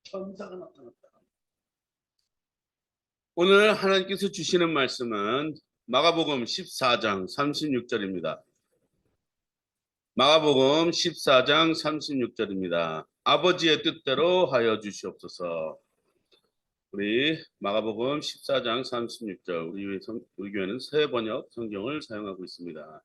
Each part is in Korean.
천사가 나타났다. 오늘 하나님께서 주시는 말씀은 마가복음 14장 36절입니다. 마가복음 14장 36절입니다. 아버지의 뜻대로 하여 주시옵소서. 우리 마가복음 14장 36절, 우리 교회는 새 번역 성경을 사용하고 있습니다.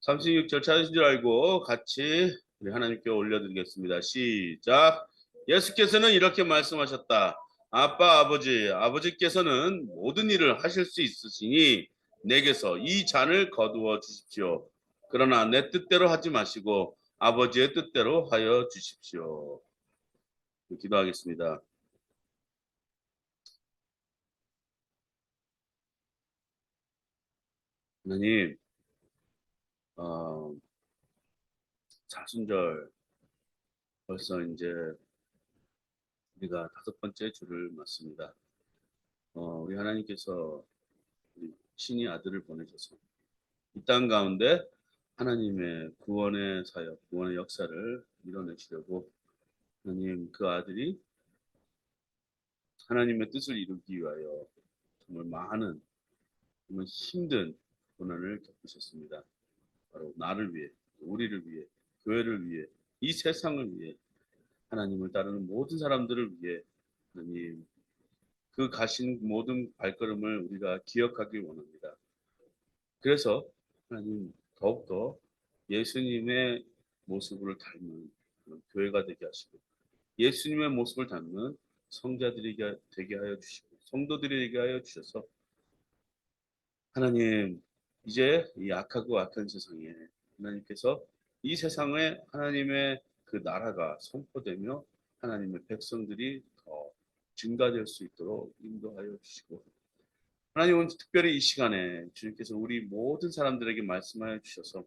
36절 찾으신 줄 알고 같이 우리 하나님께 올려드리겠습니다. 시작. 예수께서는 이렇게 말씀하셨다. 아빠, 아버지께서는 모든 일을 하실 수 있으시니 내게서 이 잔을 거두어 주십시오. 그러나 내 뜻대로 하지 마시고 아버지의 뜻대로 하여 주십시오. 기도하겠습니다. 하나님, 사순절 벌써 이제 우리가 5번째 주를 맞습니다. 우리 하나님께서 우리 신의 아들을 보내셔서 이 땅 가운데 하나님의 구원의 사역, 구원의 역사를 이뤄내시려고 하나님 그 아들이 하나님의 뜻을 이루기 위하여 정말 많은 정말 힘든 고난을 겪으셨습니다. 바로 나를 위해, 우리를 위해, 교회를 위해, 이 세상을 위해, 하나님을 따르는 모든 사람들을 위해 하나님 그 가신 모든 발걸음을 우리가 기억하기 원합니다. 그래서 하나님 더욱더 예수님의 모습을 닮은 교회가 되게 하시고 예수님의 모습을 닮는 성자들이 되게 하여 주시고 성도들이 되게 하여 주셔서 하나님 이제 이 악하고 악한 세상에 하나님께서 이 세상에 하나님의 그 나라가 선포되며 하나님의 백성들이 더 증가될 수 있도록 인도하여 주시고 하나님은 특별히 이 시간에 주님께서 우리 모든 사람들에게 말씀하여 주셔서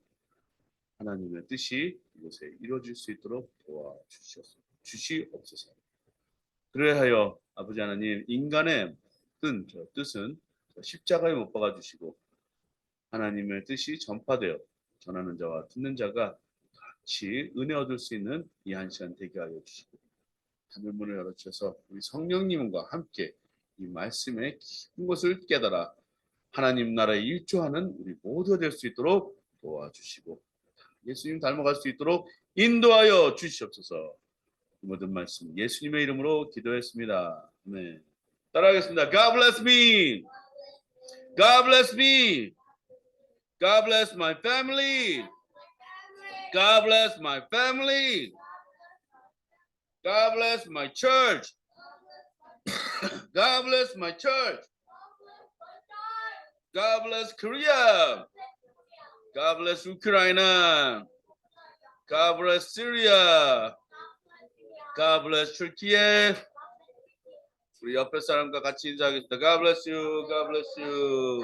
하나님의 뜻이 이곳에 이루어질 수 있도록 도와주시옵소서. 그래하여 아버지 하나님 인간의 뜻은 십자가에 못 박아 주시고 하나님의 뜻이 전파되어 전하는 자와 듣는 자가 같이 은혜 얻을 수 있는 이 한 시간 되게 하여 주시고 하늘문을 열어 주셔서 우리 성령님과 함께 이 말씀의 깊은 것을 깨달아 하나님 나라에 일조하는 우리 모두가 될 수 있도록 도와주시고 예수님 닮아갈 수 있도록 인도하여 주시옵소서. 모든 말씀 예수님의 이름으로 기도했습니다. 네. 따라하겠습니다. God bless me. God bless me. God bless my family. God bless my family. God bless my church. God bless my church. God bless Korea. God bless Ukraine. God bless Syria. God bless Turkey. 우리 옆에 사람과 같이 인사하겠습니다. God bless you. God bless you.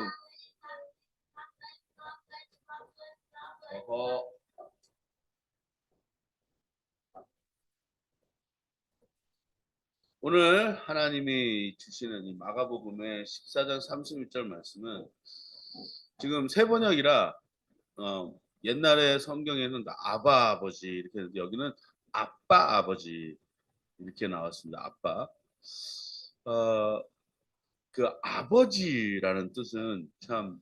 오늘 하나님이 주시는 이 마가복음의 14장 36절 말씀은 지금 새 번역이라 옛날에 성경에는 아바 아버지 이렇게 했는데 여기는 아빠 아버지 이렇게 나왔습니다. 아빠. 그 아버지라는 뜻은 참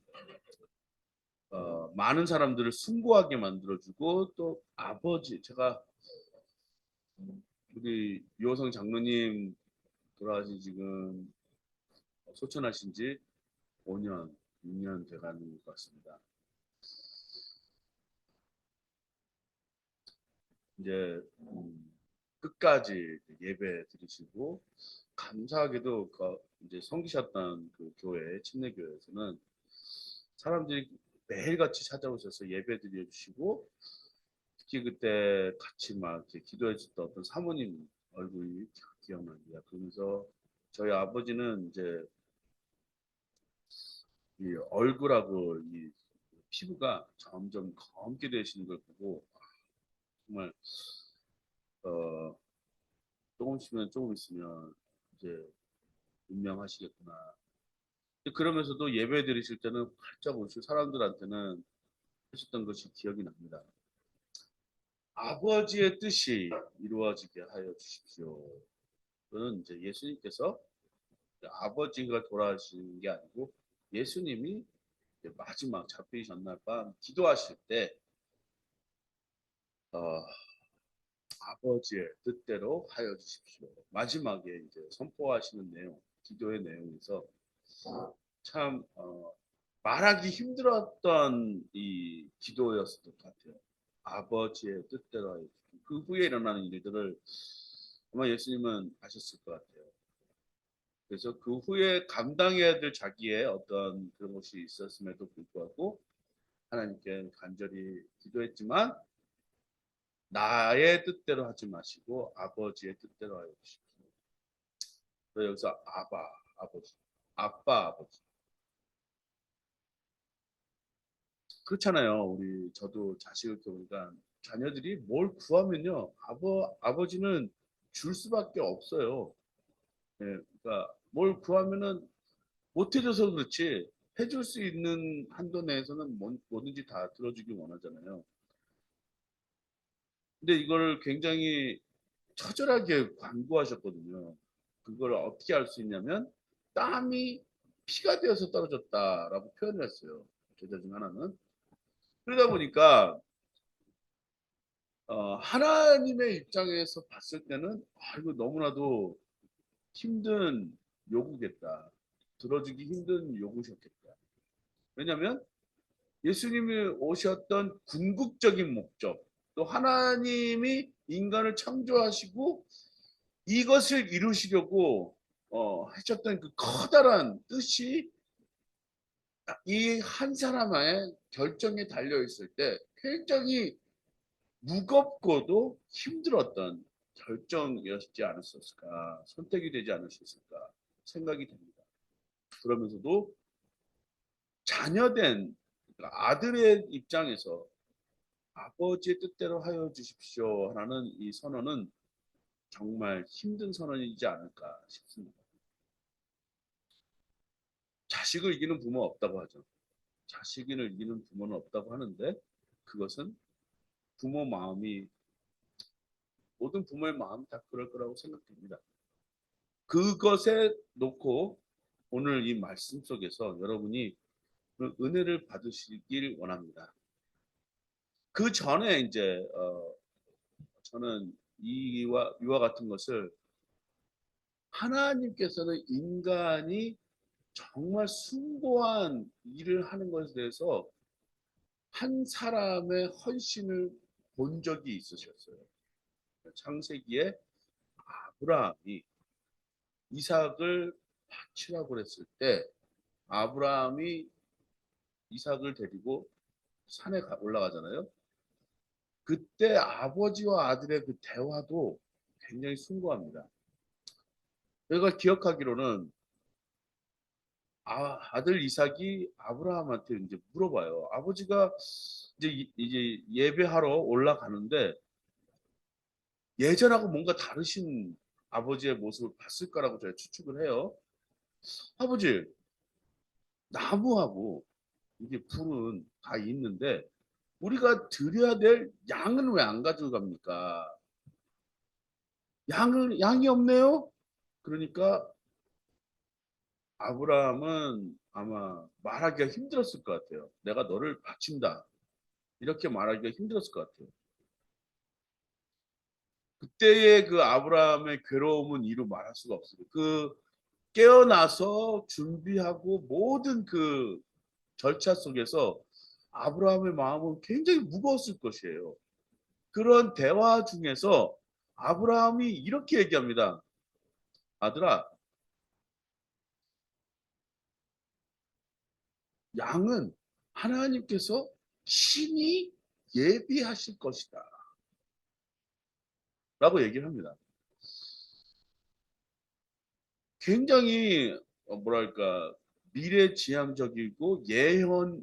많은 사람들을 숭고하게 만들어주고 또 아버지 제가 우리 유호성 장로님 돌아가신 지금 소천하신 지 5년, 6년 돼가는 것 같습니다. 이제 끝까지 예배 드리시고 감사하게도 이제 섬기셨던 그 교회 침례교회에서는 사람들이 매일같이 찾아오셔서 예배 드려주시고 특히 그때 같이 막 이렇게 기도해 주셨던 어떤 사모님 얼굴이 기억납니다. 그러면서 저희 아버지는 이제 이 얼굴하고 이 피부가 점점 검게 되시는 걸 보고 정말 조금 있으면 이제 운명하시겠구나. 그러면서도 예배 드리실 때는 활짝 웃으시고 사람들한테는 하셨던 것이 기억이 납니다. 아버지의 뜻이 이루어지게 하여 주십시오. 그는 이제 예수님께서 아버지가 돌아가시는 게 아니고 예수님이 마지막 잡히기 전날 밤 기도하실 때 어, 아버지의 뜻대로 하여 주십시오. 마지막에 이제 선포하시는 내용, 기도의 내용에서 참 말하기 힘들었던 이 기도였을 것 같아요. 아버지의 뜻대로 하여 주십시오. 그 후에 일어나는 일들을 아마 예수님은 아셨을 것 같아요. 그래서 그 후에 감당해야 될 자기의 어떤 그런 것이 있었음에도 불구하고 하나님께 간절히 기도했지만 나의 뜻대로 하지 마시고 아버지의 뜻대로 하여 주십시오. 그래서 여기서 아버지, 아빠, 아버지. 그렇잖아요. 저도 자식을 키우니까 자녀들이 뭘 구하면요. 아버지는 줄 수밖에 없어요. 예, 그러니까 뭘 구하면은 못 해줘서 그렇지 해줄 수 있는 한도 내에서는 뭐든지 다 들어주기 원하잖아요. 근데 이걸 굉장히 처절하게 광고하셨거든요. 그걸 어떻게 알 수 있냐면 땀이 피가 되어서 떨어졌다라고 표현을 했어요. 제자 중 하나는. 그러다 보니까 하나님의 입장에서 봤을 때는 이거 너무나도 힘든 요구겠다. 들어주기 힘든 요구셨겠다. 왜냐하면 예수님이 오셨던 궁극적인 목적, 또 하나님이 인간을 창조하시고 이것을 이루시려고 하셨던 그 커다란 뜻이 이 한 사람의 결정에 달려 있을 때 굉장히 무겁고도 힘들었던 결정이었지 않았을까, 선택이 되지 않으셨을까 생각이 됩니다. 그러면서도 자녀된 그러니까 아들의 입장에서 아버지의 뜻대로 하여 주십시오 라는 이 선언은 정말 힘든 선언이지 않을까 싶습니다. 자식을 이기는 부모 없다고 하죠. 자식을 이기는 부모는 없다고 하는데 그것은 부모 마음이 모든 부모의 마음이 다 그럴 거라고 생각됩니다. 그것에 놓고 오늘 이 말씀 속에서 여러분이 그 은혜를 받으시길 원합니다. 그 전에 이제 저는 이와 같은 것을 하나님께서는 인간이 정말 숭고한 일을 하는 것에 대해서 한 사람의 헌신을 본 적이 있으셨어요. 창세기에 아브라함이 이삭을 바치라고 그랬을 때 아브라함이 이삭을 데리고 산에 올라가잖아요. 그때 아버지와 아들의 그 대화도 굉장히 숭고합니다. 저희가 기억하기로는 아들 이삭이 아브라함한테 이제 물어봐요. 아버지가 이제 예배하러 올라가는데 예전하고 뭔가 다르신 아버지의 모습을 봤을 거라고 제가 추측을 해요. 아버지, 나무하고 이게 불은 다 있는데 우리가 드려야 될 양은 왜 안 가져갑니까? 양이 없네요. 그러니까 아브라함은 아마 말하기가 힘들었을 것 같아요. 내가 너를 바친다. 이렇게 말하기가 힘들었을 것 같아요. 그때의 그 아브라함의 괴로움은 이루 말할 수가 없어요. 그 깨어나서 준비하고 모든 그 절차 속에서 아브라함의 마음은 굉장히 무거웠을 것이에요. 그런 대화 중에서 아브라함이 이렇게 얘기합니다. 아들아, 양은 하나님께서 신이 예비하실 것이다. 라고 얘기를 합니다. 굉장히 뭐랄까 미래지향적이고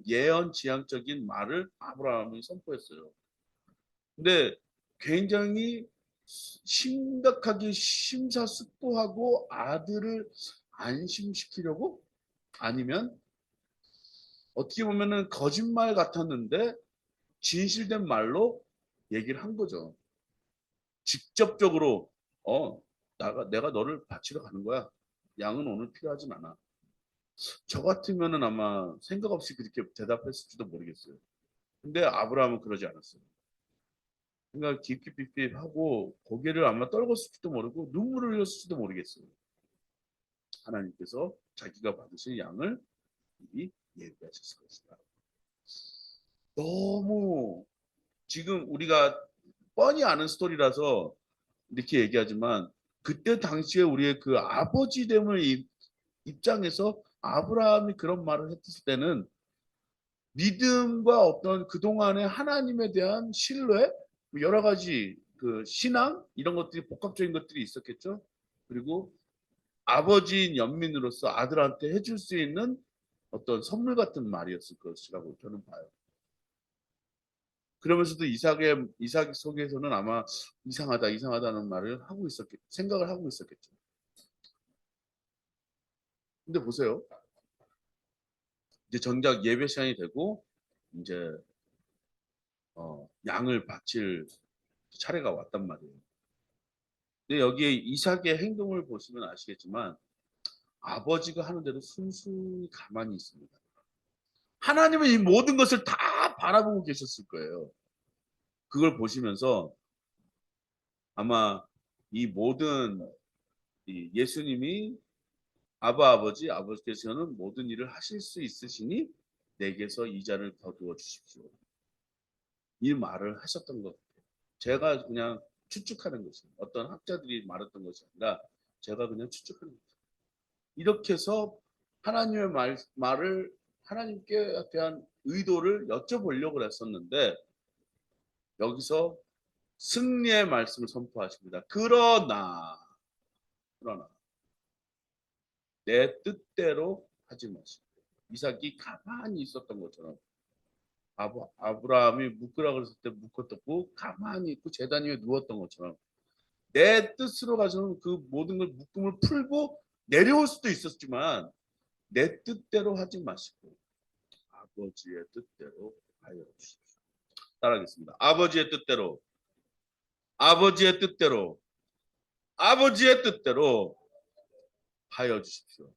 예언지향적인 말을 아브라함이 선포했어요. 근데 굉장히 심각하게 심사숙고하고 아들을 안심시키려고 아니면 어떻게 보면은 거짓말 같았는데 진실된 말로 얘기를 한 거죠. 직접적으로 어 내가 너를 바치러 가는 거야. 양은 오늘 필요하진 않아. 저 같으면은 아마 생각 없이 그렇게 대답했을지도 모르겠어요. 근데 아브라함은 그러지 않았어요. 그러니까 깊이 하고 고개를 아마 떨궜을지도 모르고 눈물을 흘렸을지도 모르겠어요. 하나님께서 자기가 받으실 양을 미리 예비하셨을 것이다. 너무 지금 우리가 뻔히 아는 스토리라서 이렇게 얘기하지만 그때 당시에 우리의 그 아버지됨을 입장에서 아브라함이 그런 말을 했을 때는 믿음과 어떤 그동안의 하나님에 대한 신뢰, 뭐 여러 가지 그 신앙 이런 것들이 복합적인 것들이 있었겠죠. 그리고 아버지인 연민으로서 아들한테 해줄 수 있는 어떤 선물 같은 말이었을 것이라고 저는 봐요. 그러면서도 이삭 속에서는 아마 이상하다는 말을 생각을 하고 있었겠죠. 근데 보세요. 이제 정작 예배 시간이 되고 이제 양을 바칠 차례가 왔단 말이에요. 근데 여기에 이삭의 행동을 보시면 아시겠지만 아버지가 하는 대로 순순히 가만히 있습니다. 하나님은 이 모든 것을 다 바라보고 계셨을 거예요. 그걸 보시면서 아마 이 모든 예수님이 아버지께서는 모든 일을 하실 수 있으시니 내게서 이 잔을 거두어 주십시오. 이 말을 하셨던 것 같아요. 제가 그냥 추측하는 것이에요. 어떤 학자들이 말했던 것이 아니라 제가 그냥 추측하는 거죠. 이렇게 해서 하나님의 말을 하나님께 대한 의도를 여쭤보려고 했었는데 여기서 승리의 말씀을 선포하십니다. 그러나 내 뜻대로 하지 마시고 이삭이 가만히 있었던 것처럼 아브라함이 묶으라 그랬을 때 묶었고 가만히 있고 제단 위에 누웠던 것처럼 내 뜻으로 가서는 그 모든 걸 묶음을 풀고 내려올 수도 있었지만 내 뜻대로 하지 마시고 아버지의 뜻대로 하여 주십시오. 따라하겠습니다. 아버지의 뜻대로, 아버지의 뜻대로, 아버지의 뜻대로 하여 주십시오.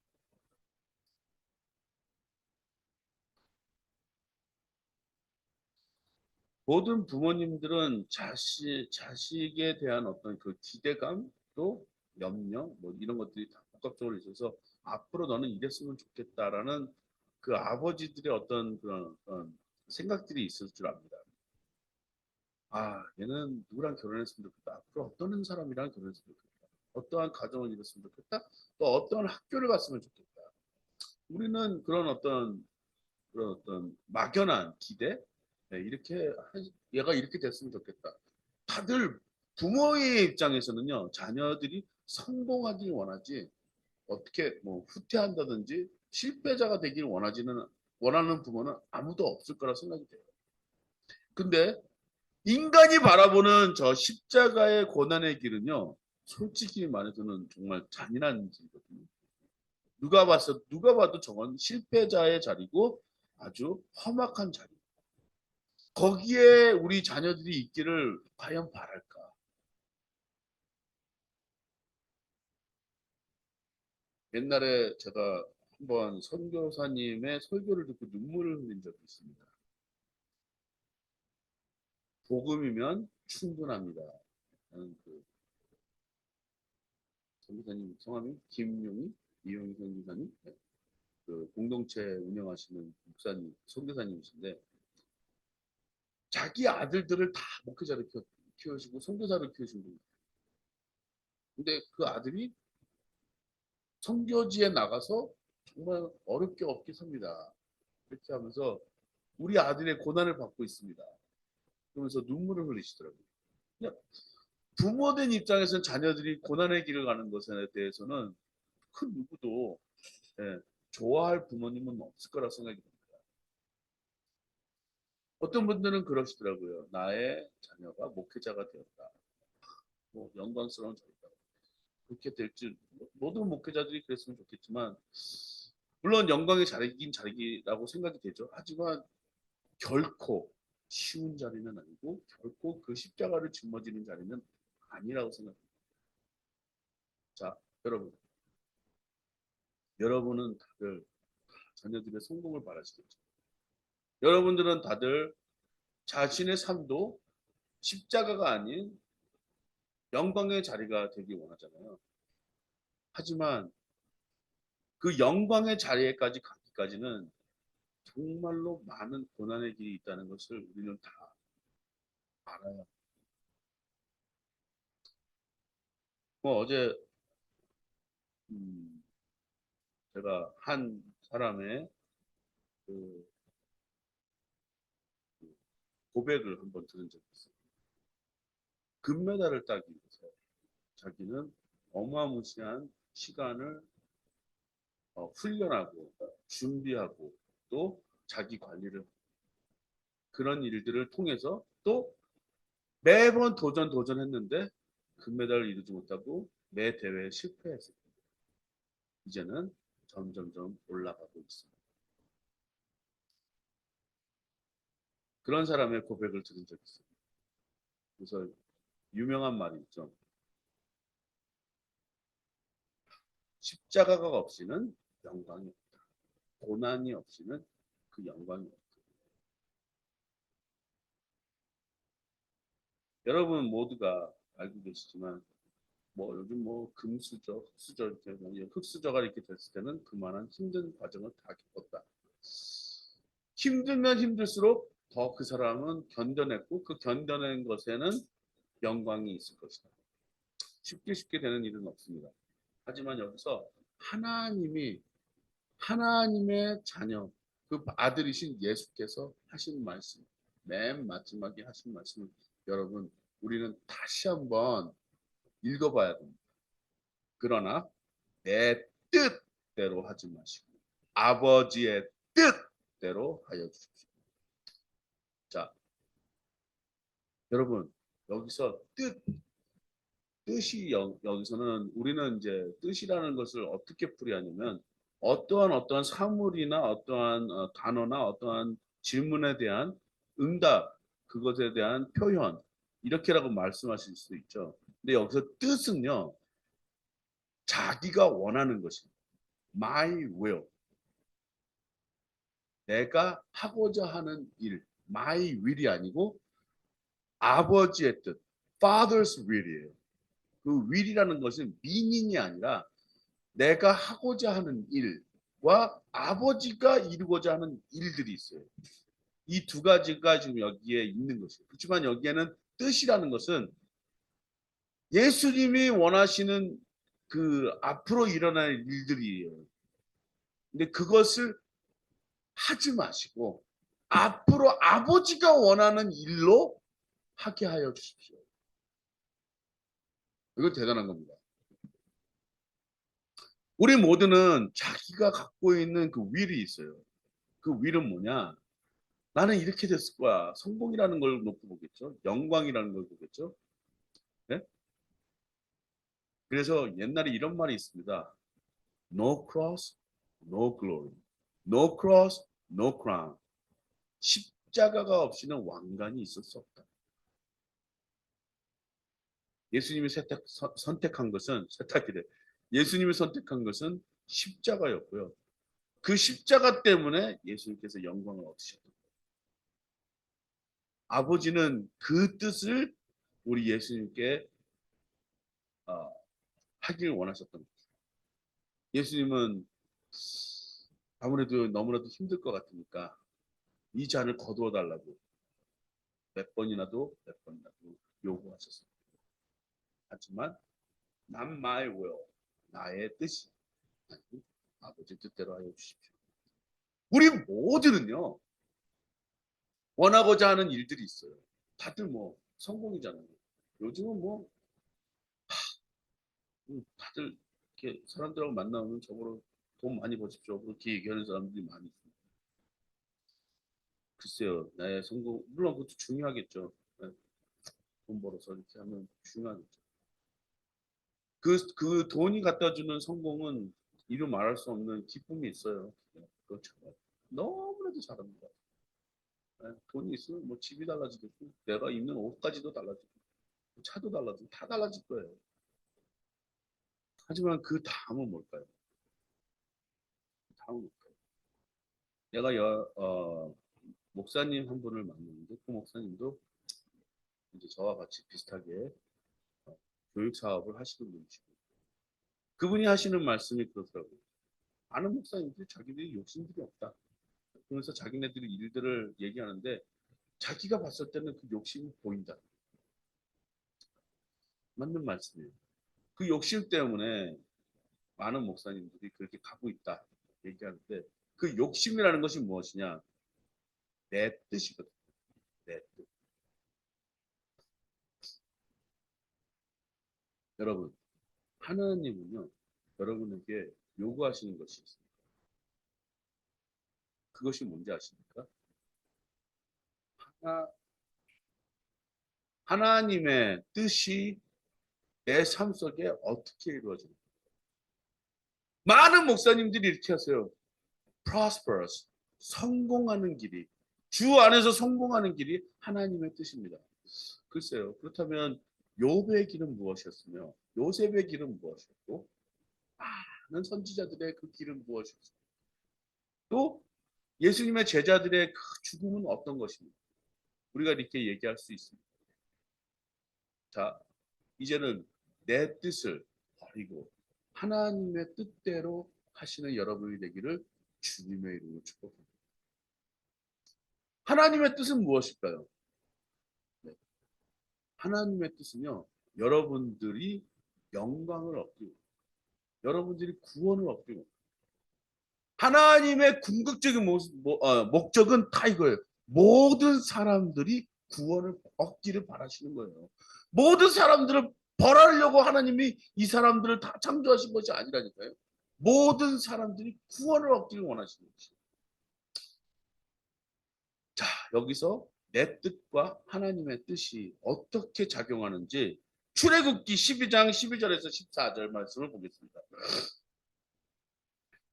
모든 부모님들은 자식에 대한 어떤 그 기대감 또 염려 뭐 이런 것들이 다 복합적으로 있어서 앞으로 너는 이랬으면 좋겠다라는 그 아버지들의 어떤 그런 생각들이 있을 줄 압니다. 아, 얘는 누구랑 결혼했으면 좋겠다. 앞으로 어떤 사람이랑 결혼했으면 좋겠다. 어떠한 가정을 이뤘으면 좋겠다. 또 어떠한 학교를 갔으면 좋겠다. 우리는 그런 어떤 막연한 기대, 네, 얘가 이렇게 됐으면 좋겠다. 다들 부모의 입장에서는요, 자녀들이 성공하길 원하지, 어떻게 뭐 후퇴한다든지 실패자가 되길 원하는 부모는 아무도 없을 거라 생각이 돼요. 근데 인간이 바라보는 저 십자가의 고난의 길은요, 솔직히 말해서는 정말 잔인한 길이거든요. 누가 봐도 저건 실패자의 자리고 아주 험악한 자리. 거기에 우리 자녀들이 있기를 과연 바랄까? 옛날에 제가 한번 선교사님의 설교를 듣고 눈물을 흘린 적이 있습니다. 복음이면 충분합니다. 그 선교사님 성함이 김용희, 이용희 선교사님, 네. 그 공동체 운영하시는 목사님, 선교사님이신데 자기 아들들을 다 목회자로 키우시고 선교사로 키우신 분이에요. 근데 그 아들이 선교지에 나가서 정말 어렵게 없게 삽니다. 이렇게 하면서 우리 아들의 고난을 받고 있습니다. 그러면서 눈물을 흘리시더라고요. 그냥 부모된 입장에서는 자녀들이 고난의 길을 가는 것에 대해서는 그 누구도 예, 좋아할 부모님은 없을 거라 생각이 듭니다. 어떤 분들은 그러시더라고요. 나의 자녀가 목회자가 되었다. 뭐 영광스러운 자리다. 그렇게 될지 모든 목회자들이 그랬으면 좋겠지만 물론 영광의 자리라고 생각이 되죠. 하지만 결코 쉬운 자리는 아니고 결코 그 십자가를 짊어지는 자리는 아니라고 생각합니다. 자, 여러분은 다들 자녀들의 성공을 바라시겠죠. 여러분들은 다들 자신의 삶도 십자가가 아닌 영광의 자리가 되기 원하잖아요. 하지만 그 영광의 자리에까지 가기까지는 정말로 많은 고난의 길이 있다는 것을 우리는 다 알아요. 어제 음, 제가 한 사람의 그 고백을 한번 들은 적이 있어요. 금메달을 따기 위해서 자기는 어마무시한 시간을 훈련하고 준비하고 또 자기 관리를 그런 일들을 통해서 또 매번 도전했는데 금메달을 이루지 못하고 매 대회에 실패했어요. 이제는 점점점 올라가고 있습니다. 그런 사람의 고백을 들은 적이 있어요. 그래서 유명한 말이 있죠. 십자가가 없이는 영광이 없다. 고난이 없이는 그 영광이 없다. 여러분 모두가 알고 계시지만 요즘 금수저, 흑수저 이렇게 흑수저가 이렇게 됐을 때는 그만한 힘든 과정을 다 겪었다. 힘들면 힘들수록 더 그 사람은 견뎌냈고 그 견뎌낸 것에는 영광이 있을 것이다. 쉽게 되는 일은 없습니다. 하지만 여기서 하나님의 자녀, 그 아들이신 예수께서 하신 말씀, 맨 마지막에 하신 말씀을 여러분 우리는 다시 한번 읽어봐야 됩니다. 그러나 내 뜻대로 하지 마시고 아버지의 뜻대로 하여 주십시오. 자, 여러분 여기서 뜻이 여기서는 우리는 이제 뜻이라는 것을 어떻게 풀이하냐면 어떠한 사물이나 어떠한 단어나 어떠한 질문에 대한 응답 그것에 대한 표현 이렇게라고 말씀하실 수 있죠. 근데 여기서 뜻은요 자기가 원하는 것입니다. My will 내가 하고자 하는 일 my will이 아니고 아버지의 뜻 Father's will이에요. 그 will이라는 것은 meaning이 아니라 내가 하고자 하는 일과 아버지가 이루고자 하는 일들이 있어요. 이 두 가지가 지금 여기에 있는 것이에요. 그렇지만 여기에는 뜻이라는 것은 예수님이 원하시는 그 앞으로 일어날 일들이에요. 근데 그것을 하지 마시고 앞으로 아버지가 원하는 일로 하게 하여 주십시오. 이거 대단한 겁니다. 우리 모두는 자기가 갖고 있는 그 will이 있어요. 그 will은 뭐냐? 나는 이렇게 됐을 거야. 성공이라는 걸 놓고 보겠죠. 영광이라는 걸 보겠죠. 네? 그래서 옛날에 이런 말이 있습니다. No cross, no glory. No cross, no crown. 십자가가 없이는 왕관이 있을 수 없다. 예수님이 선택한 것은 세탁기래. 예수님이 선택한 것은 십자가였고요. 그 십자가 때문에 예수님께서 영광을 얻으셨다. 아버지는 그 뜻을 우리 예수님께 하길 원하셨던 거죠. 예수님은 아무래도 너무나도 힘들 것 같으니까 이 잔을 거두어 달라고 몇 번이나도 요구하셨습니다. 하지만 not my will, 나의 뜻이 아니고 아버지 뜻대로 하여 주십시오. 우리 모두는요 원하고자 하는 일들이 있어요. 다들 성공이잖아요. 요즘은 다들 이렇게 사람들하고 만나면 저거로 돈 많이 버십시오. 그렇게 얘기하는 사람들이 많이 있어요. 글쎄요, 나의 성공 물론 그것도 중요하겠죠. 네, 돈 벌어서 이렇게 하면 중요하겠죠. 그 돈이 갖다 주는 성공은 이루 말할 수 없는 기쁨이 있어요. 네, 그렇죠. 너무나도 잘합니다. 네, 돈이 있으면 집이 달라지겠고 내가 입는 옷까지도 달라지고 차도 달라지고 다 달라질 거예요. 하지만 그 다음은 뭘까요? 다음은 뭘까요? 내가 목사님 한 분을 만났는데 그 목사님도 이제 저와 같이 비슷하게 어, 교육 사업을 하시는 분이시고 그분이 하시는 말씀이 그렇더라고요. 많은 목사님들이 자기들이 욕심들이 없다. 그러면서 자기네들이 일들을 얘기하는데 자기가 봤을 때는 그 욕심이 보인다. 맞는 말씀이에요. 그 욕심 때문에 많은 목사님들이 그렇게 가고 있다 얘기하는데 그 욕심이라는 것이 무엇이냐? 내 뜻이거든. 내 뜻. 여러분, 하나님은요, 여러분에게 요구하시는 것이 있습니다. 그것이 뭔지 아십니까? 하나, 하나님의 뜻이 내 삶 속에 어떻게 이루어집니까? 많은 목사님들이 이렇게 하세요. prosperous, 성공하는 길이, 주 안에서 성공하는 길이 하나님의 뜻입니다. 글쎄요. 그렇다면 욥의 길은 무엇이었으며 요셉의 길은 무엇이었고 많은 선지자들의 그 길은 무엇이었습니까? 또 예수님의 제자들의 그 죽음은 어떤 것입니까? 우리가 이렇게 얘기할 수 있습니다. 자, 이제는 내 뜻을 버리고 하나님의 뜻대로 하시는 여러분이 되기를 주님의 이름으로 축복합니다. 하나님의 뜻은 무엇일까요? 네. 하나님의 뜻은요, 여러분들이 영광을 얻기고, 여러분들이 구원을 얻기고, 하나님의 궁극적인 목적은 다 이거예요. 모든 사람들이 구원을 얻기를 바라시는 거예요. 모든 사람들을 벌하려고 하나님이 이 사람들을 다 창조하신 것이 아니라니까요. 모든 사람들이 구원을 얻기를 원하시는 것이에요. 자, 여기서 내 뜻과 하나님의 뜻이 어떻게 작용하는지 출애굽기 12장 12절에서 14절 말씀을 보겠습니다.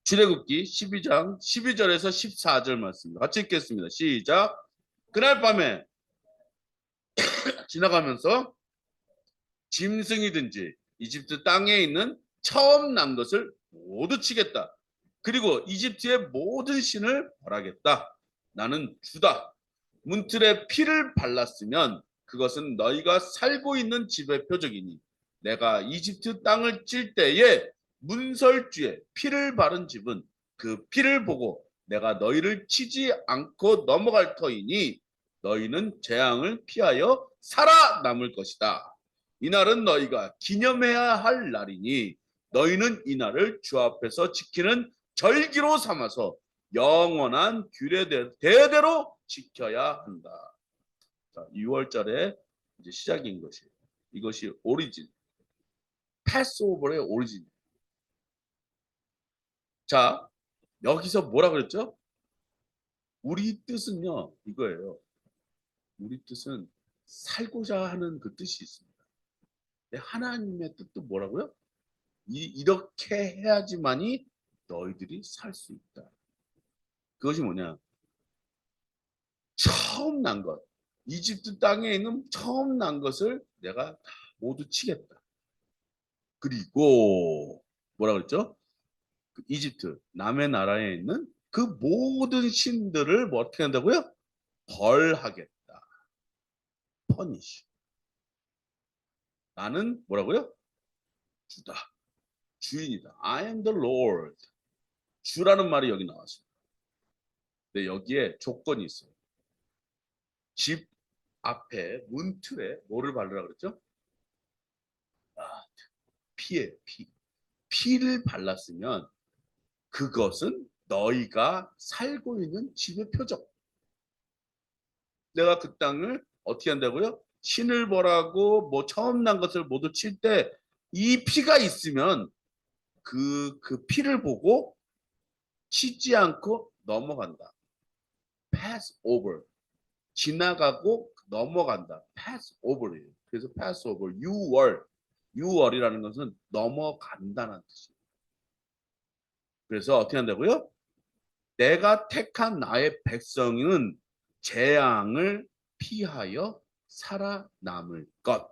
출애굽기 12장 12절에서 14절 말씀 같이 읽겠습니다. 시작. 그날 밤에 지나가면서 짐승이든지 이집트 땅에 있는 처음 난 것을 모두 치겠다. 그리고 이집트의 모든 신을 벌하겠다. 나는 주다. 문틀에 피를 발랐으면 그것은 너희가 살고 있는 집의 표적이니 내가 이집트 땅을 칠 때에 문설주에 피를 바른 집은 그 피를 보고 내가 너희를 치지 않고 넘어갈 터이니 너희는 재앙을 피하여 살아남을 것이다. 이날은 너희가 기념해야 할 날이니 너희는 이날을 주 앞에서 지키는 절기로 삼아서 영원한 규례 대대로 지켜야 한다. 자, 6월절에 이제 시작인 것이에요. 이것이 오리진, 패스오버의 오리진. 자, 여기서 뭐라 그랬죠? 우리 뜻은요, 이거예요. 우리 뜻은 살고자 하는 그 뜻이 있습니다. 하나님의 뜻도 뭐라고요? 이렇게 해야지만이 너희들이 살 수 있다. 그것이 뭐냐? 처음 난 것, 이집트 땅에 있는 처음 난 것을 내가 다 모두 치겠다. 그리고 뭐라 그랬죠? 그 이집트 남의 나라에 있는 그 모든 신들을 뭐 어떻게 한다고요? 벌하겠다. 퍼니시. 나는 뭐라고요? 주다. 주인이다. I am the Lord. 주라는 말이 여기 나왔습니다. 근데 여기에 조건이 있어요. 집 앞에 문틀에 뭐를 바르라 그랬죠? 아, 피에 피. 피를 발랐으면 그것은 너희가 살고 있는 집의 표적. 내가 그 땅을 어떻게 한다고요? 신을 벌하고 뭐 처음 난 것을 모두 칠 때 이 피가 있으면 그 피를 보고 치지 않고 넘어간다. pass over. 지나가고 넘어간다. pass over이에요. 그래서 pass over. 6월. 6월이라는 것은 넘어간다는 뜻이에요. 그래서 어떻게 한다고요? 내가 택한 나의 백성은 재앙을 피하여 살아남을 것.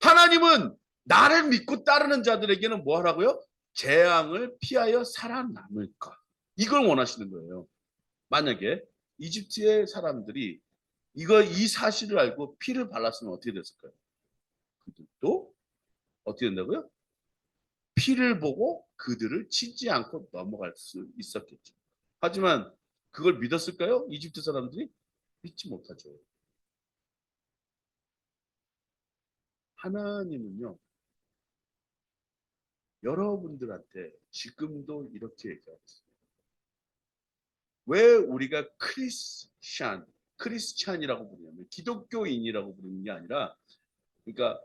하나님은 나를 믿고 따르는 자들에게는 뭐 하라고요? 재앙을 피하여 살아남을 것. 이걸 원하시는 거예요. 만약에 이집트의 사람들이 이 사실을 알고 피를 발랐으면 어떻게 됐을까요? 그들도 어떻게 된다고요? 피를 보고 그들을 치지 않고 넘어갈 수 있었겠죠. 하지만 그걸 믿었을까요? 이집트 사람들이 믿지 못하죠. 하나님은요, 여러분들한테 지금도 이렇게 얘기하겠습니다. 왜 우리가 크리스찬이라고 부르냐면 기독교인이라고 부르는 게 아니라, 그러니까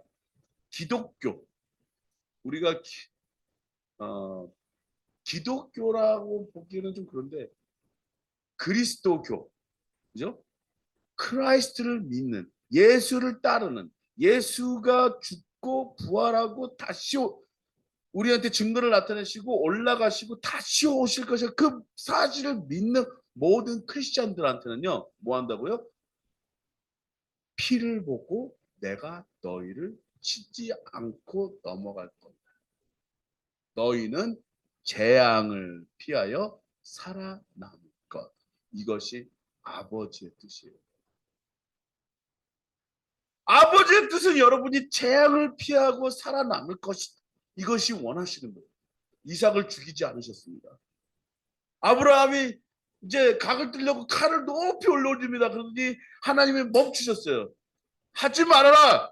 기독교, 우리가 어, 기독교라고 보기에는 좀 그런데 그리스도교, 그죠? 크라이스트를 믿는, 예수를 따르는, 예수가 죽고 부활하고 다시 우리한테 증거를 나타내시고 올라가시고 다시 오실 것을 그 사실을 믿는 모든 크리스찬들한테는요, 뭐 한다고요? 피를 보고 내가 너희를 치지 않고 넘어갈 겁니다. 너희는 재앙을 피하여 살아남을 것. 이것이 아버지의 뜻이에요. 아버지의 뜻은 여러분이 재앙을 피하고 살아남을 것이다. 이것이 원하시는 거예요. 이삭을 죽이지 않으셨습니다. 아브라함이 이제 각을 뜰려고 칼을 높이 올려올립니다. 그러더니 하나님이 멈추셨어요. 하지 말아라.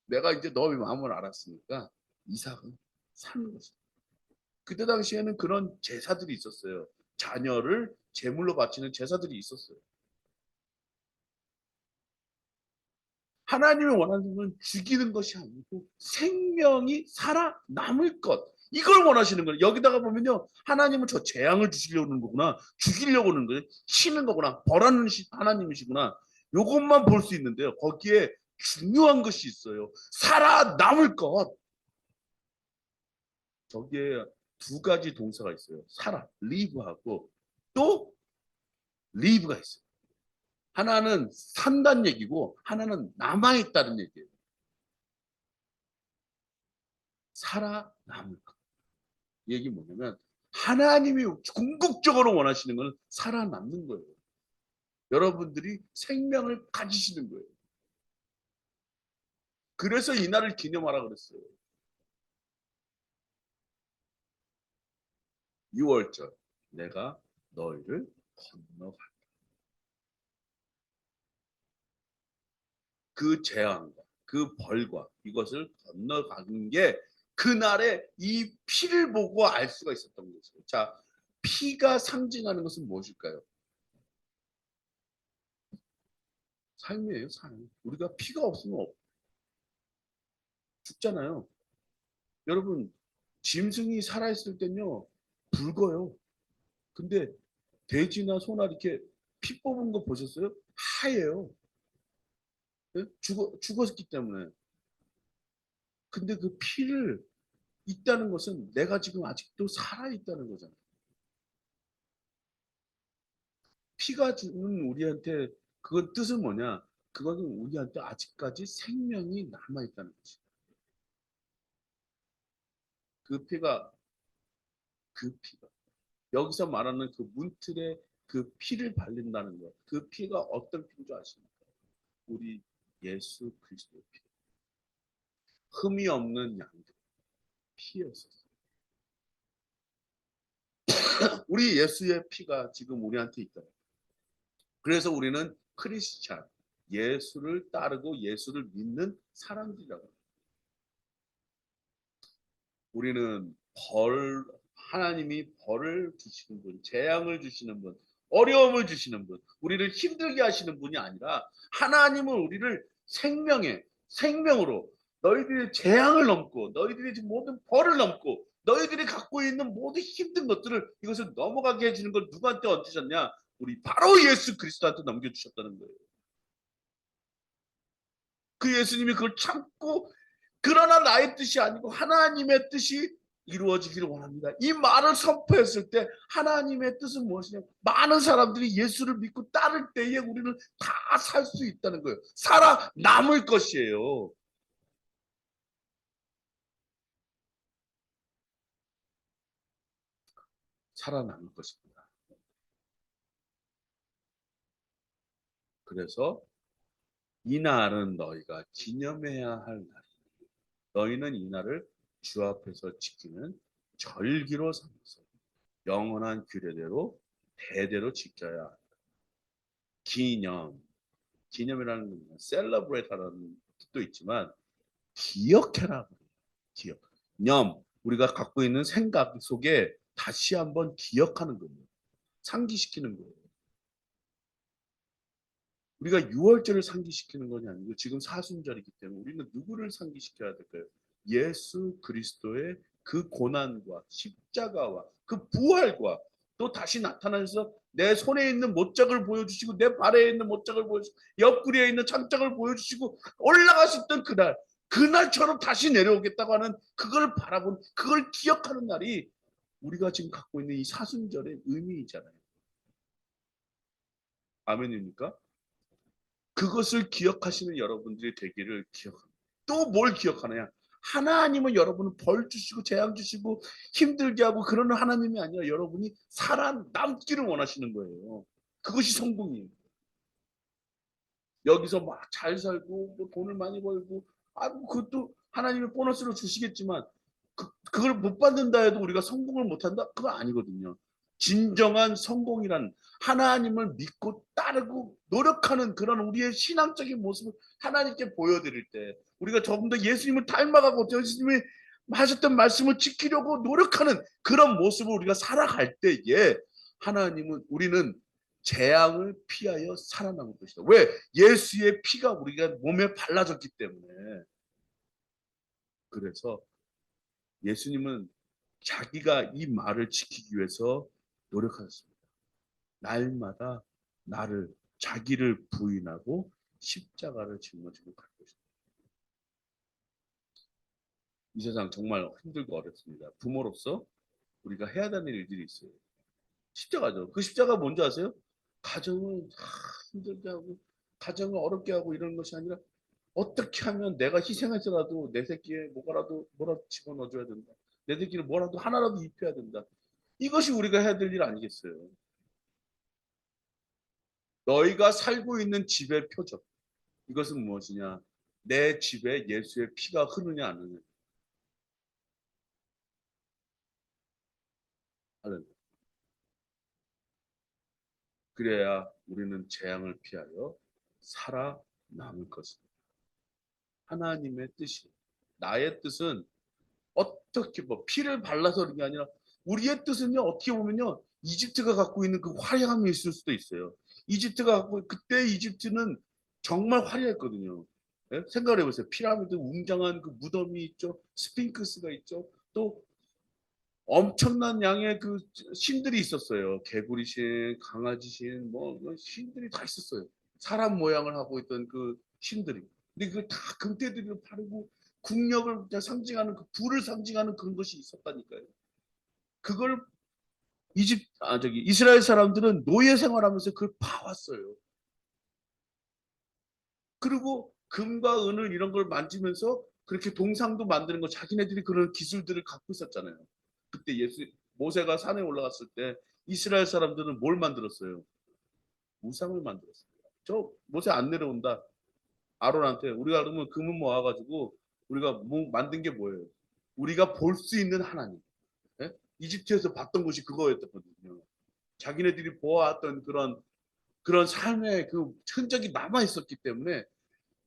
내가 이제 너의 마음을 알았으니까 이삭은 사는 것이다. 그때 당시에는 그런 제사들이 있었어요. 자녀를 제물로 바치는 제사들이 있었어요. 하나님이 원하는 건 죽이는 것이 아니고 생명이 살아남을 것. 이걸 원하시는 거예요. 여기다가 보면요. 하나님은 저 재앙을 주시려고 하는 거구나. 죽이려고 하는 거예요. 치는 거구나. 벌하는 하나님이시구나. 이것만 볼 수 있는데요. 거기에 중요한 것이 있어요. 살아남을 것. 저기에 두 가지 동사가 있어요. live하고 또 live가 있어요. 하나는 산다는 얘기고 하나는 남아있다는 얘기예요. 살아남을 것. 이 얘기 뭐냐면 하나님이 궁극적으로 원하시는 것은 살아남는 거예요. 여러분들이 생명을 가지시는 거예요. 그래서 이날을 기념하라 그랬어요. 6월절 내가 너희를 건너간다. 그 재앙과 그 벌과 이것을 건너가는 게 그날에 이 피를 보고 알 수가 있었던 거죠. 자, 피가 상징하는 것은 무엇일까요? 삶이에요, 삶. 우리가 피가 없으면 죽잖아요. 여러분, 짐승이 살아있을 땐요, 붉어요. 근데 돼지나 소나 이렇게 피 뽑은 거 보셨어요? 하얘요. 예? 죽었기 때문에. 근데 그 피를 있다는 것은 내가 지금 아직도 살아있다는 거잖아요. 피가 주는 우리한테 그건 뜻은 뭐냐? 그거는 우리한테 아직까지 생명이 남아있다는 거지. 그 피가, 그 피가. 여기서 말하는 그 문틀에 그 피를 발린다는 것. 그 피가 어떤 피인 줄 아십니까? 우리 예수 그리스도의 피. 흠이 없는 양들 피였었어요. 우리 예수의 피가 지금 우리한테 있다. 그래서 우리는 크리스찬, 예수를 따르고 예수를 믿는 사람들이라고. 우리는 하나님이 벌을 주시는 분, 재앙을 주시는 분, 어려움을 주시는 분, 우리를 힘들게 하시는 분이 아니라 하나님은 우리를 생명으로 너희들의 재앙을 넘고 너희들의 모든 벌을 넘고 너희들이 갖고 있는 모든 힘든 것들을 이것을 넘어가게 해주는 걸 누구한테 얹으셨냐? 우리 바로 예수 그리스도한테 넘겨주셨다는 거예요. 그 예수님이 그걸 참고 그러나 나의 뜻이 아니고 하나님의 뜻이 이루어지기를 원합니다. 이 말을 선포했을 때 하나님의 뜻은 무엇이냐? 많은 사람들이 예수를 믿고 따를 때에 우리는 다 살 수 있다는 거예요. 살아남을 것이에요. 살아남을 것입니다. 그래서 이 날은 너희가 기념해야 할 날. 너희는 이 날을 주 앞에서 지키는 절기로 삼아서 영원한 규례대로 대대로 지켜야 한다. 기념. 기념이라는 건 celebrate라는 뜻도 있지만 기억해라. 기억. 념. 우리가 갖고 있는 생각 속에 다시 한번 기억하는 겁니다. 상기시키는 거예요. 우리가 유월절을 상기시키는 것이 아니고 지금 사순절이기 때문에 우리는 누구를 상기시켜야 될까요? 예수 그리스도의 그 고난과 십자가와 그 부활과 또 다시 나타나셔서 내 손에 있는 못짝을 보여주시고 내 발에 있는 못짝을 보여주시고 옆구리에 있는 창짝을 보여주시고 올라가셨던 그날, 그날처럼 다시 내려오겠다고 하는 그걸 바라본, 그걸 기억하는 날이 우리가 지금 갖고 있는 이 사순절의 의미이잖아요. 아멘입니까? 그것을 기억하시는 여러분들이 되기를 기억합니다. 또 뭘 기억하느냐? 하나님은 여러분을 벌 주시고 재앙 주시고 힘들게 하고 그러는 하나님이 아니라 여러분이 살아남기를 원하시는 거예요. 그것이 성공이에요. 여기서 막 잘 살고 뭐 돈을 많이 벌고 그것도 하나님이 보너스로 주시겠지만 그걸 못 받는다 해도 우리가 성공을 못한다? 그거 아니거든요. 진정한 성공이란 하나님을 믿고 따르고 노력하는 그런 우리의 신앙적인 모습을 하나님께 보여드릴 때 우리가 조금 더 예수님을 닮아가고 예수님이 하셨던 말씀을 지키려고 노력하는 그런 모습을 우리가 살아갈 때에 하나님은 우리는 재앙을 피하여 살아남을 것이다. 왜? 예수의 피가 우리가 몸에 발라졌기 때문에. 그래서 예수님은 자기가 이 말을 지키기 위해서 노력하셨습니다. 날마다 나를 자기를 부인하고 십자가를 짊어지고 갈 것입니다. 이 세상 정말 힘들고 어렵습니다. 부모로서 우리가 해야 되는 일들이 있어요. 십자가죠. 그 십자가 뭔지 아세요? 가정을 힘들게 하고 가정을 어렵게 하고 이런 것이 아니라 어떻게 하면 내가 희생해서라도 내 새끼에 뭐라도 집어넣어줘야 된다. 내 새끼를 뭐라도 하나라도 입혀야 된다. 이것이 우리가 해야 될 일 아니겠어요? 너희가 살고 있는 집의 표적. 이것은 무엇이냐? 내 집에 예수의 피가 흐르냐 안 흐르냐. 그래야 우리는 재앙을 피하여 살아남을 것입니다. 하나님의 뜻이. 나의 뜻은 어떻게 뭐 피를 발라서 그런 게 아니라 우리의 뜻은요 어떻게 보면요 이집트가 갖고 있는 그 화려함이 있을 수도 있어요. 이집트가 갖고 그때 이집트는 정말 화려했거든요. 예? 생각을 해보세요. 피라미드 웅장한 그 무덤이 있죠. 스핑크스가 있죠. 또 엄청난 양의 그 신들이 있었어요. 개구리 신, 강아지 신, 뭐 신들이 다 있었어요. 사람 모양을 하고 있던 그 신들이. 근데 그걸 다 금태들이로 바르고 국력을 상징하는 그 부를 상징하는 그런 것이 있었다니까요. 그걸 이스라엘 사람들은 노예 생활하면서 그걸 봐왔어요. 그리고 금과 은을 이런 걸 만지면서 그렇게 동상도 만드는 거 자기네들이 그런 기술들을 갖고 있었잖아요. 그때 모세가 산에 올라갔을 때 이스라엘 사람들은 뭘 만들었어요? 우상을 만들었어요. 저 모세 안 내려온다. 아론한테 우리가 그러면 금은 모아가지고 우리가 뭐 만든 게 뭐예요? 우리가 볼 수 있는 하나님. 예? 이집트에서 봤던 것이 그거였거든요. 자기네들이 보아왔던 그런 삶의 그 흔적이 남아 있었기 때문에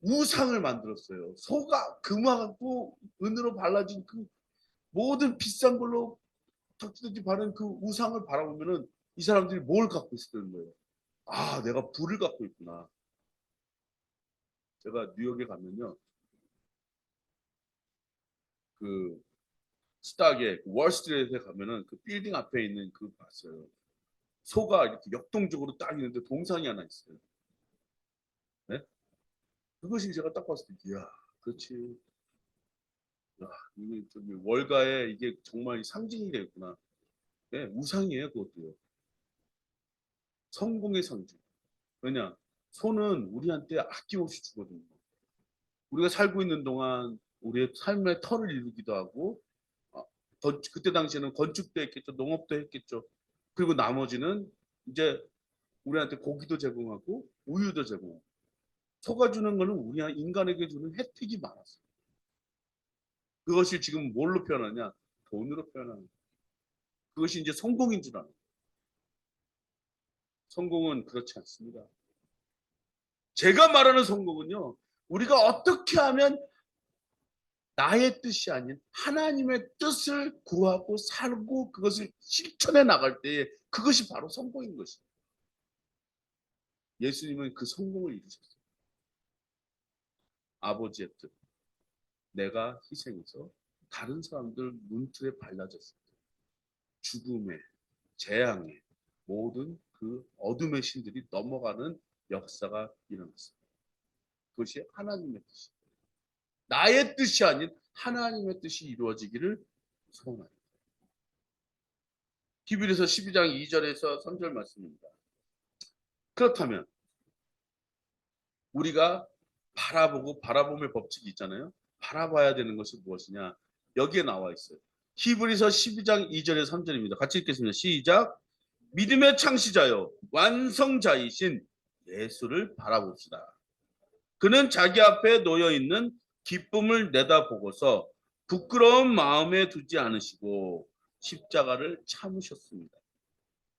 우상을 만들었어요. 소가 금하고 은으로 발라진 그 모든 비싼 걸로 덕지덕지 바른 그 우상을 바라보면은 이 사람들이 뭘 갖고 있었던 거예요? 아, 내가 불을 갖고 있구나. 제가 뉴욕에 가면요, 그 스타게 월스트리트에 가면은 그 빌딩 앞에 있는 그 봤어요. 소가 이렇게 역동적으로 딱 있는데 동상이 하나 있어요. 네? 그것이 제가 딱 봤을 때, 이야, 그렇지. 야, 이게 저기 월가에 이게 정말 상징이 되겠구나. 네, 우상이에요, 그것도요. 성공의 상징. 왜냐? 소는 우리한테 아낌없이 주거든요. 우리가 살고 있는 동안 우리의 삶의 터를 이루기도 하고, 그때 당시에는 건축도 했겠죠, 농업도 했겠죠. 그리고 나머지는 이제 우리한테 고기도 제공하고 우유도 제공하고 속아주는 거는 우리 인간에게 주는 혜택이 많았어요. 그것이 지금 뭘로 표현하냐? 돈으로 표현하는. 그것이 이제 성공인 줄 아는. 성공은 그렇지 않습니다. 제가 말하는 성공은요. 우리가 어떻게 하면 나의 뜻이 아닌 하나님의 뜻을 구하고 살고 그것을 실천해 나갈 때에 그것이 바로 성공인 것입니다. 예수님은 그 성공을 이루셨어요. 아버지의 뜻. 내가 희생해서 다른 사람들 문틀에 발라졌을 때 죽음의 재앙의 모든 그 어둠의 신들이 넘어가는 역사가 일어났습니다. 그것이 하나님의 뜻입니다. 나의 뜻이 아닌 하나님의 뜻이 이루어지기를 소원합니다. 히브리서 12장 2절에서 3절 말씀입니다. 그렇다면 우리가 바라봄의 법칙이 있잖아요. 바라봐야 되는 것이 무엇이냐? 여기에 나와 있어요. 히브리서 12장 2절에서 3절입니다. 같이 읽겠습니다. 시작. 믿음의 창시자요 완성자이신 예수를 바라봅시다. 그는 자기 앞에 놓여 있는 기쁨을 내다보고서 부끄러운 마음에 두지 않으시고 십자가를 참으셨습니다.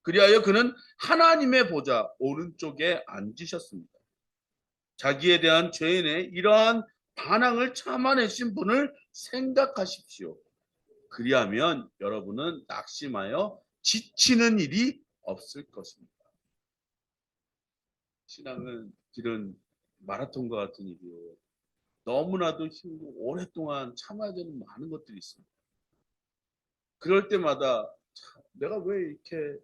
그리하여 그는 하나님의 보좌 오른쪽에 앉으셨습니다. 자기에 대한 죄인의 이러한 반항을 참아내신 분을 생각하십시오. 그리하면 여러분은 낙심하여 지치는 일이 없을 것입니다. 신앙은 길은 마라톤과 같은 일이에요. 너무나도 힘들고 오랫동안 참아야 되는 많은 것들이 있습니다. 그럴 때마다 내가 왜 이렇게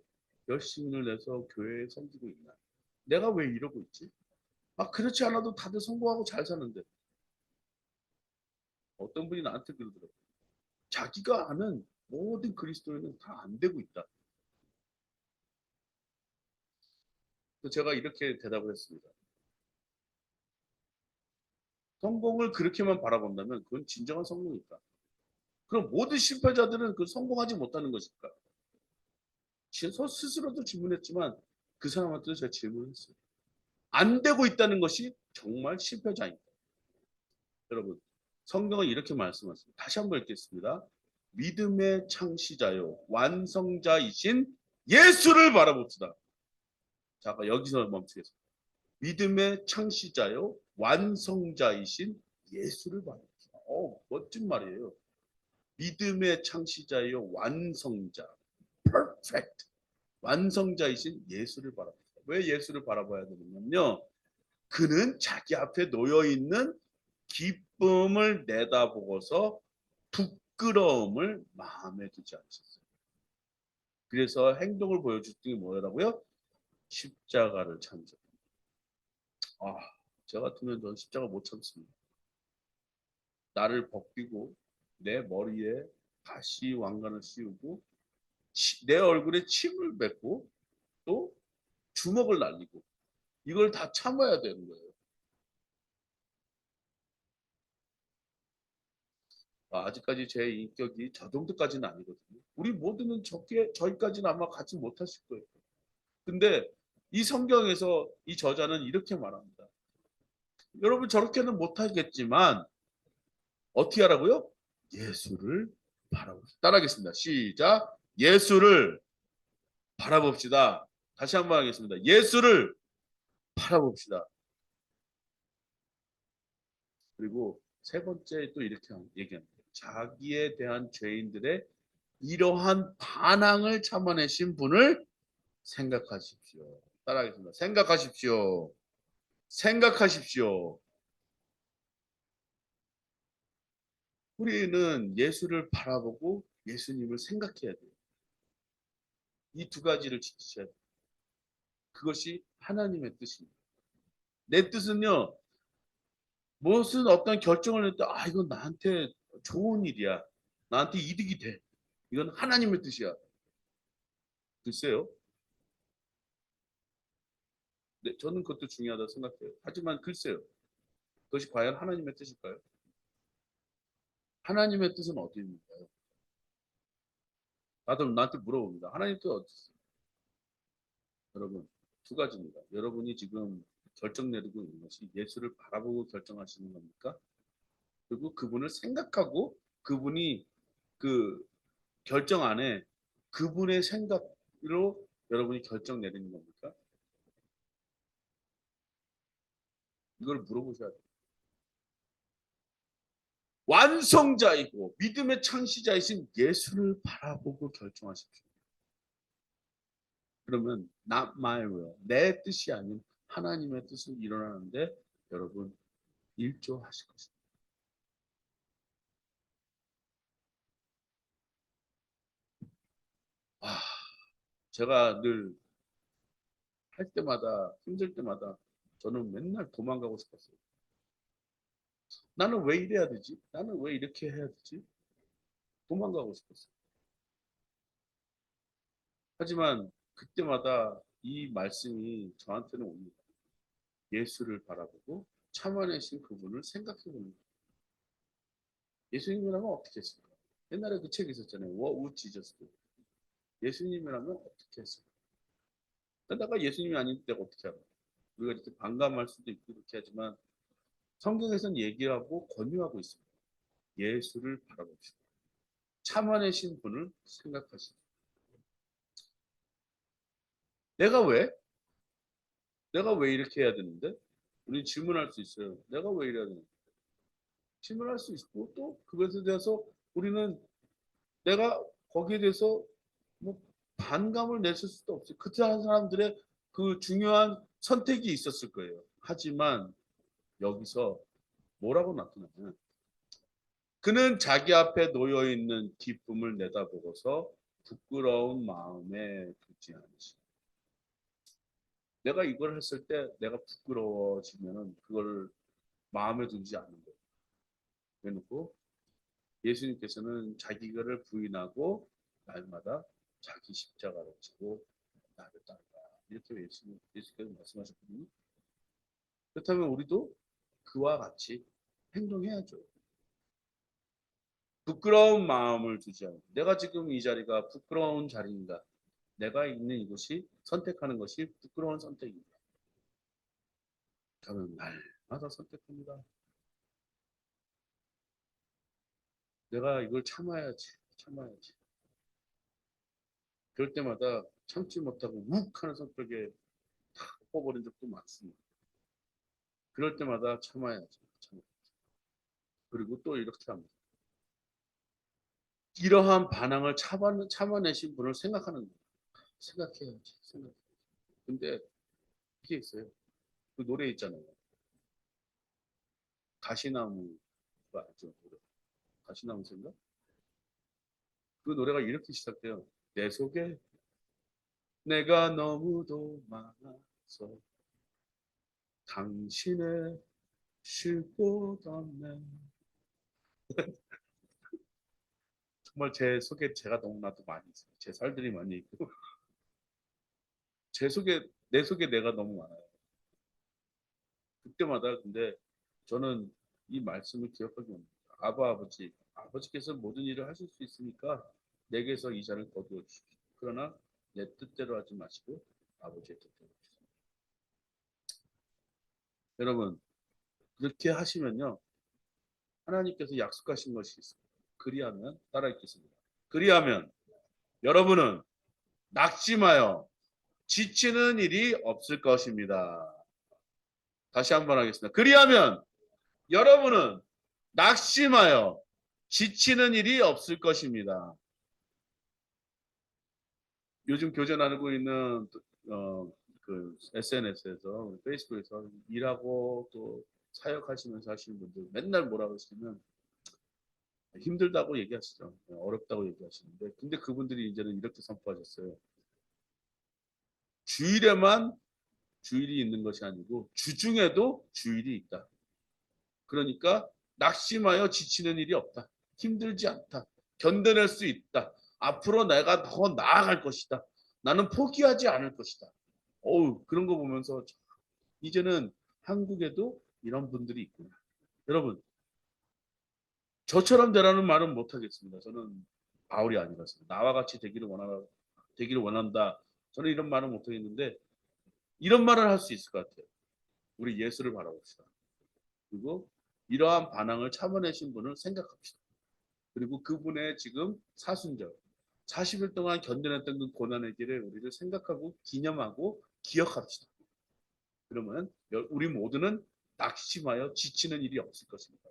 열심을 내서 교회에 섬기고 있나? 내가 왜 이러고 있지? 그렇지 않아도 다들 성공하고 잘 사는데. 어떤 분이 나한테 그러더라고요. 자기가 아는 모든 그리스도인은 다 안 되고 있다. 제가 이렇게 대답을 했습니다. 성공을 그렇게만 바라본다면 그건 진정한 성공일까? 그럼 모든 실패자들은 그 성공하지 못하는 것일까? 스스로도 질문했지만 그 사람한테도 제가 질문했어요. 안 되고 있다는 것이 정말 실패자입니다. 여러분, 성경은 이렇게 말씀하십니다. 다시 한번 읽겠습니다. 믿음의 창시자요 완성자이신 예수를 바라봅시다. 자, 여기서 멈추겠습니다. 믿음의 창시자요 완성자이신 예수를 바라봅시다. 멋진 말이에요. 믿음의 창시자요 완성자, perfect, 완성자이신 예수를 바라봅시다. 왜 예수를 바라봐야 되느냐면요. 그는 자기 앞에 놓여 있는 기쁨을 내다보고서 부끄러움을 마음에 두지 않으셨어요. 그래서 행동을 보여줬던 게 뭐라고요? 십자가를 참으셨다. 저 같으면 전 십자가 못 참습니다. 나를 벗기고 내 머리에 가시 왕관을 씌우고 내 얼굴에 침을 뱉고 또 주먹을 날리고 이걸 다 참아야 되는 거예요. 아직까지 제 인격이 저 정도까지는 아니거든요. 우리 모두는 저기까지는 아마 가지 못하실 거예요. 근데 이 성경에서 이 저자는 이렇게 말합니다. 여러분 저렇게는 못하겠지만 어떻게 하라고요? 예수를 바라봅시다. 따라하겠습니다. 시작. 예수를 바라봅시다. 다시 한번 하겠습니다. 예수를 바라봅시다. 그리고 세 번째 또 이렇게 얘기합니다. 자기에 대한 죄인들의 이러한 반항을 참아내신 분을 생각하십시오. 따라하겠습니다. 생각하십시오. 생각하십시오. 우리는 예수를 바라보고 예수님을 생각해야 돼요. 이 두 가지를 지키셔야 돼요. 그것이 하나님의 뜻입니다. 내 뜻은요. 무슨 어떤 결정을 할 때 이건 나한테 좋은 일이야. 나한테 이득이 돼. 이건 하나님의 뜻이야. 글쎄요. 네, 저는 그것도 중요하다고 생각해요. 하지만 글쎄요. 그것이 과연 하나님의 뜻일까요? 하나님의 뜻은 어디 있는가요? 나도 나한테 물어봅니다. 하나님 뜻 어디 있어요? 여러분, 두 가지입니다. 여러분이 지금 결정 내리고 있는 것이 예수를 바라보고 결정하시는 겁니까? 그리고 그분을 생각하고 그분이 그 결정 안에 그분의 생각으로 여러분이 결정 내리는 겁니까? 이걸 물어보셔야 돼요. 완성자이고 믿음의 창시자이신 예수를 바라보고 결정하십시오. 그러면 not my will, 내 뜻이 아닌 하나님의 뜻을 일어나는데 여러분 일조하실 것입니다. 아, 제가 늘 할 때마다 힘들 때마다 저는 맨날 도망가고 싶었어요. 나는 왜 이래야 되지? 나는 왜 이렇게 해야 되지? 도망가고 싶었어요. 하지만 그때마다 이 말씀이 저한테는 옵니다. 예수를 바라보고 참아내신 그분을 생각해 보는 거예요. 예수님이라면 어떻게 했을까? 옛날에 그 책이 있었잖아요. What would Jesus do? 예수님이라면 어떻게 했을까? 내가 예수님이 아닌 때가 어떻게 할까? 우리가 이렇게 반감할 수도 있고 이렇게 하지만 성경에서는 얘기하고 권유하고 있습니다. 예수를 바라봅시다. 참아내신 분을 생각하시다. 내가 왜? 내가 왜 이렇게 해야 되는데? 우리 질문할 수 있어요. 내가 왜 이래야 되는데? 질문할 수 있고 또 그것에 대해서 우리는 내가 거기에 대해서 뭐 반감을 냈을 수도 없어요. 그때 한 사람들의 그 중요한 선택이 있었을 거예요. 하지만 여기서 뭐라고 나타나냐면 그는 자기 앞에 놓여 있는 기쁨을 내다보고서 부끄러운 마음에 두지 않으시. 내가 이걸 했을 때 내가 부끄러워지면은 그걸 마음에 두지 않는 거예요. 그래놓고 예수님께서는 자기를 부인하고 날마다 자기 십자가를 지고 나를 따르라. 이렇게 예수께서 말씀하셨거든요. 그렇다면 우리도 그와 같이 행동해야죠. 부끄러운 마음을 두지 않고 내가 지금 이 자리가 부끄러운 자리인가? 내가 있는 이곳이 선택하는 것이 부끄러운 선택입니다. 저는 날마다 선택합니다. 내가 이걸 참아야지, 참아야지. 그럴 때마다 참지 못하고 욱 하는 성격에 엎어버린 적도 많습니다. 그럴 때마다 참아야지, 참아야지. 그리고 또 이렇게 합니다. 이러한 반항을 참아내신 분을 생각하는 거예요. 생각해야지, 생각해. 근데 이게 있어요. 그 노래 있잖아요. 가시나무가 알죠? 가시나무 생각? 그 노래가 이렇게 시작돼요. 내 속에 내가 너무도 많아서 당신의 쉴 곳 없네. 정말 제 속에 제가 너무나도 많이 있어요. 제 살들이 많이 있고 제 속에 내 속에 내가 너무 많아요. 그때마다 근데 저는 이 말씀을 기억하게 합니다. 아버지께서 모든 일을 하실 수 있으니까 내게서 이 잔을 거두어 주십시오. 그러나 내 뜻대로 하지 마시고 아버지의 뜻대로 하십시오. 여러분 그렇게 하시면요 하나님께서 약속하신 것이 있습니다. 그리하면 따라 읽겠습니다. 그리하면 여러분은 낙심하여 지치는 일이 없을 것입니다. 다시 한번 하겠습니다. 그리하면 여러분은 낙심하여 지치는 일이 없을 것입니다. 요즘 교제 나누고 있는 그 SNS에서 페이스북에서 일하고 또 사역하시면서 하시는 분들 맨날 뭐라 그러시면 힘들다고 얘기하시죠. 어렵다고 얘기하시는데 근데 그분들이 이제는 이렇게 선포하셨어요. 주일에만 주일이 있는 것이 아니고 주중에도 주일이 있다. 그러니까 낙심하여 지치는 일이 없다. 힘들지 않다. 견뎌낼 수 있다. 앞으로 내가 더 나아갈 것이다. 나는 포기하지 않을 것이다. 어우, 그런 거 보면서 이제는 한국에도 이런 분들이 있구나. 여러분, 저처럼 되라는 말은 못 하겠습니다. 저는 바울이 아니라서 나와 같이 되기를 원한다. 저는 이런 말은 못하겠는데 이런 말을 할 수 있을 것 같아요. 우리 예수를 바라봅시다. 그리고 이러한 반항을 참아내신 분을 생각합시다. 그리고 그분의 지금 사순절 40일 동안 견뎌냈던 그 고난의 길을 우리를 생각하고 기념하고 기억합시다. 그러면 우리 모두는 낙심하여 지치는 일이 없을 것입니다.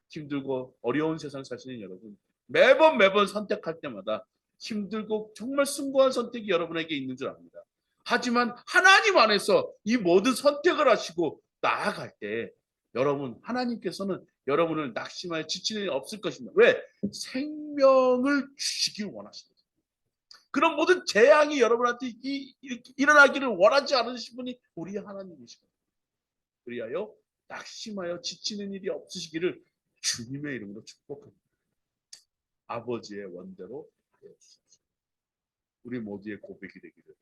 힘들고 어려운 세상 사시는 여러분, 매번 선택할 때마다 힘들고 정말 숭고한 선택이 여러분에게 있는 줄 압니다. 하지만 하나님 안에서 이 모든 선택을 하시고 나아갈 때 여러분, 하나님께서는 여러분을 낙심하여 지치는 일이 없을 것입니다. 왜? 생명을 주시길 원하십니다. 그런 모든 재앙이 여러분한테 일어나기를 원하지 않으신 분이 우리 하나님이십니다. 그리하여 낙심하여 지치는 일이 없으시기를 주님의 이름으로 축복합니다. 아버지의 원대로 하여 주십시오. 우리 모두의 고백이 되기를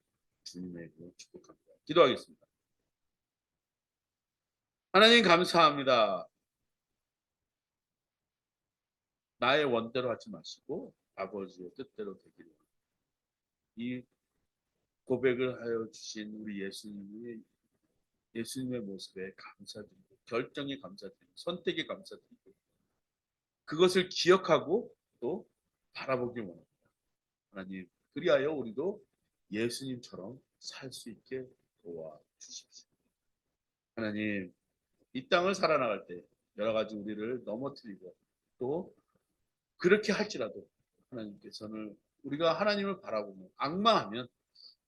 주님의 이름으로 축복합니다. 기도하겠습니다. 하나님 감사합니다. 나의 원대로 하지 마시고 아버지의 뜻대로 되기를 원합니다. 이 고백을 하여 주신 우리 예수님의 모습에 감사드리고 결정에 감사드리고 선택에 감사드리고 그것을 기억하고 또 바라보기 원합니다. 하나님 그리하여 우리도 예수님처럼 살 수 있게 도와주십시오. 하나님 이 땅을 살아나갈 때 여러 가지 우리를 넘어뜨리고 또 그렇게 할지라도 하나님께서는 우리가 하나님을 바라보며 악마하면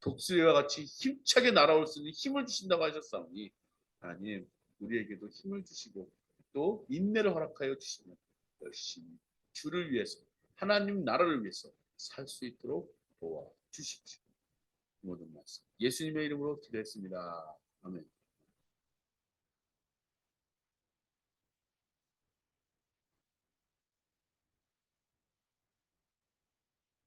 독수리와 같이 힘차게 날아올 수 있는 힘을 주신다고 하셨사오니 하나님 우리에게도 힘을 주시고 또 인내를 허락하여 주시면 열심히 주를 위해서 하나님 나라를 위해서 살 수 있도록 도와주십시오. 모든 말씀 예수님의 이름으로 기도했습니다. 아멘.